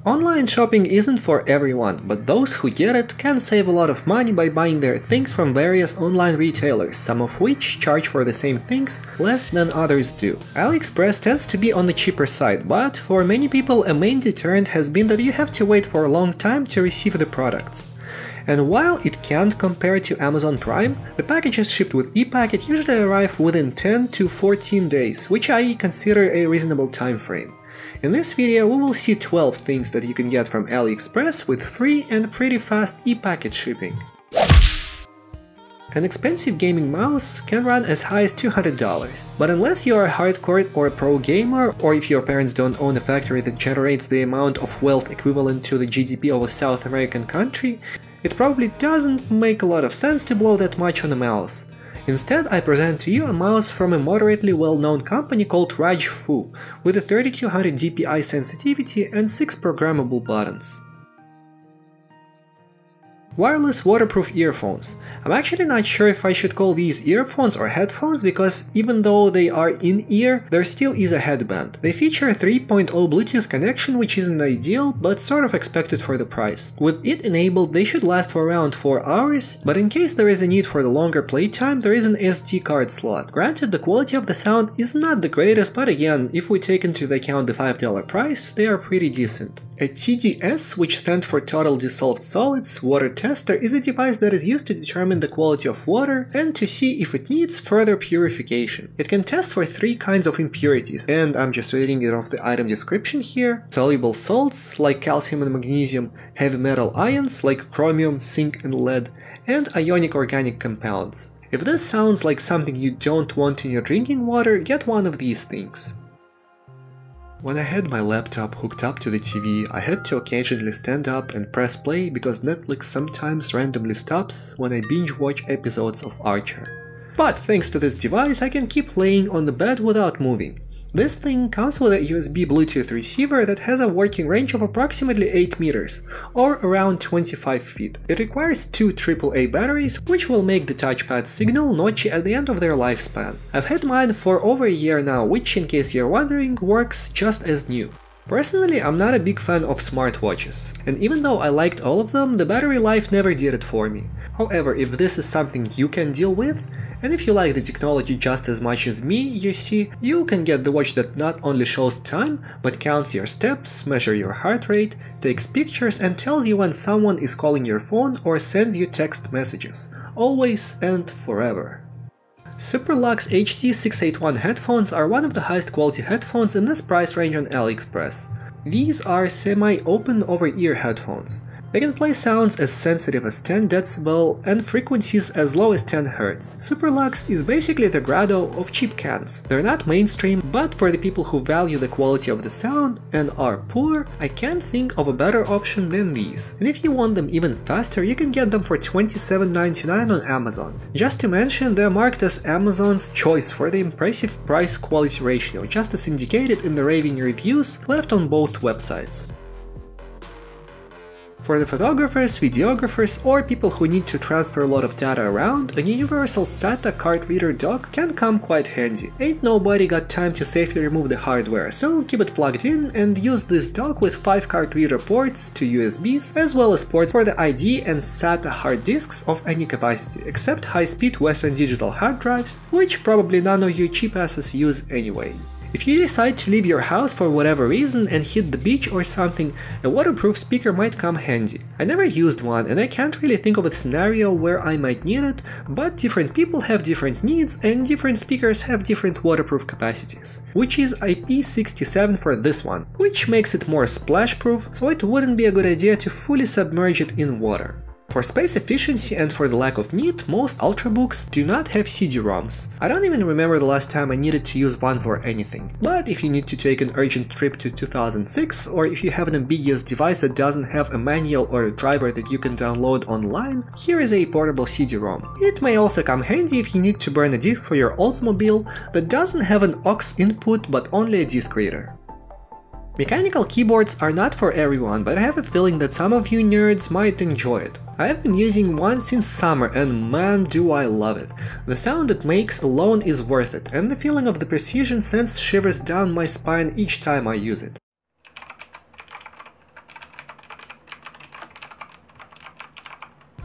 Online shopping isn't for everyone, but those who get it can save a lot of money by buying their things from various online retailers, some of which charge for the same things less than others do. AliExpress tends to be on the cheaper side, but for many people a main deterrent has been that you have to wait for a long time to receive the products. And while it can't compare to Amazon Prime, the packages shipped with ePacket usually arrive within 10 to 14 days, which I consider a reasonable time frame. In this video we will see 12 things that you can get from AliExpress with free and pretty fast ePacket shipping. An expensive gaming mouse can run as high as $200, but unless you are a hardcore or a pro gamer, or if your parents don't own a factory that generates the amount of wealth equivalent to the GDP of a South American country, it probably doesn't make a lot of sense to blow that much on a mouse. Instead, I present to you a mouse from a moderately well-known company called Rajfu, with a 3200 dpi sensitivity and 6 programmable buttons. Wireless waterproof earphones. I'm actually not sure if I should call these earphones or headphones, because even though they are in-ear, there still is a headband. They feature a 3.0 Bluetooth connection, which isn't ideal, but sort of expected for the price. With it enabled, they should last for around 4 hours, but in case there is a need for the longer playtime, there is an SD card slot. Granted, the quality of the sound is not the greatest, but again, if we take into account the $5 price, they are pretty decent. A TDS, which stands for Total Dissolved Solids, water tester, is a device that is used to determine the quality of water and to see if it needs further purification. It can test for 3 kinds of impurities, and I'm just reading it off the item description here: soluble salts like calcium and magnesium, heavy metal ions like chromium, zinc and lead, and ionic organic compounds. If this sounds like something you don't want in your drinking water, get one of these things. When I had my laptop hooked up to the TV, I had to occasionally stand up and press play because Netflix sometimes randomly stops when I binge watch episodes of Archer. But thanks to this device I can keep laying on the bed without moving. This thing comes with a USB Bluetooth receiver that has a working range of approximately 8 meters, or around 25 feet. It requires 2 AAA batteries, which will make the touchpad signal notchy at the end of their lifespan. I've had mine for over a year now, which, in case you're wondering, works just as new. Personally, I'm not a big fan of smartwatches, and even though I liked all of them, the battery life never did it for me. However, if this is something you can deal with, and if you like the technology just as much as me, you see, you can get the watch that not only shows time, but counts your steps, measures your heart rate, takes pictures and tells you when someone is calling your phone or sends you text messages, always and forever. Superlux HD681 headphones are one of the highest quality headphones in this price range on AliExpress. These are semi-open over-ear headphones. They can play sounds as sensitive as 10 dB and frequencies as low as 10 Hz. Superlux is basically the Grado of cheap cans. They're not mainstream, but for the people who value the quality of the sound and are poor, I can't think of a better option than these. And if you want them even faster, you can get them for $27.99 on Amazon. Just to mention, they're marked as Amazon's choice for the impressive price-quality ratio, just as indicated in the raving reviews left on both websites. For the photographers, videographers, or people who need to transfer a lot of data around, a universal SATA card reader dock can come quite handy. Ain't nobody got time to safely remove the hardware, so keep it plugged in and use this dock with 5 card reader ports, 2 USBs, as well as ports for the ID and SATA hard disks of any capacity, except high-speed Western Digital hard drives, which probably none of you cheap asses use anyway. If you decide to leave your house for whatever reason and hit the beach or something, a waterproof speaker might come handy. I never used one and I can't really think of a scenario where I might need it, but different people have different needs and different speakers have different waterproof capacities. Which is IP67 for this one, which makes it more splash proof, so it wouldn't be a good idea to fully submerge it in water. For space efficiency and for the lack of need, most Ultrabooks do not have CD-ROMs. I don't even remember the last time I needed to use one for anything. But if you need to take an urgent trip to 2006, or if you have an ambiguous device that doesn't have a manual or a driver that you can download online, here is a portable CD-ROM. It may also come handy if you need to burn a disc for your Oldsmobile that doesn't have an aux input but only a disc reader. Mechanical keyboards are not for everyone, but I have a feeling that some of you nerds might enjoy it. I have been using one since summer and man do I love it. The sound it makes alone is worth it, and the feeling of the precision sends shivers down my spine each time I use it.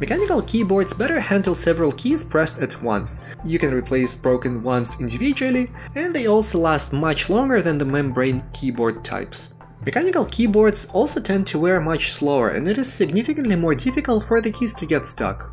Mechanical keyboards better handle several keys pressed at once. You can replace broken ones individually, and they also last much longer than the membrane keyboard types. Mechanical keyboards also tend to wear much slower, and it is significantly more difficult for the keys to get stuck.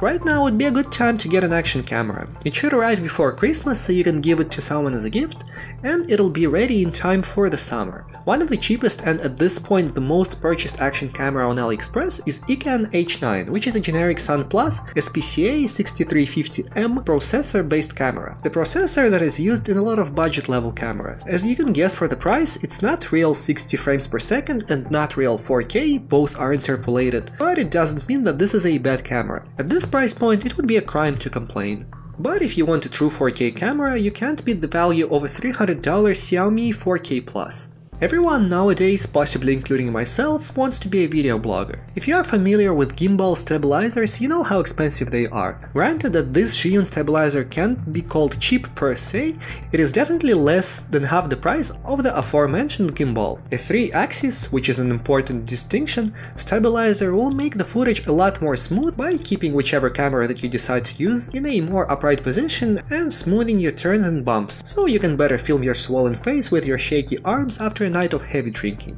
Right now would be a good time to get an action camera. It should arrive before Christmas so you can give it to someone as a gift, and it'll be ready in time for the summer. One of the cheapest and at this point the most purchased action camera on AliExpress is Iken H9, which is a generic Sun Plus SPCA 6350M processor-based camera. The processor that is used in a lot of budget level cameras. As you can guess for the price, it's not real 60 frames per second and not real 4K, both are interpolated, but it doesn't mean that this is a bad camera. At this price point, it would be a crime to complain. But if you want a true 4K camera, you can't beat the value of a $300 Xiaomi 4K Plus. Everyone nowadays, possibly including myself, wants to be a video blogger. If you are familiar with gimbal stabilizers, you know how expensive they are. Granted that this Zhiyun stabilizer can't be called cheap per se, it is definitely less than half the price of the aforementioned gimbal. A 3-axis, which is an important distinction, stabilizer will make the footage a lot more smooth by keeping whichever camera that you decide to use in a more upright position and smoothing your turns and bumps, so you can better film your swollen face with your shaky arms after a night of heavy drinking.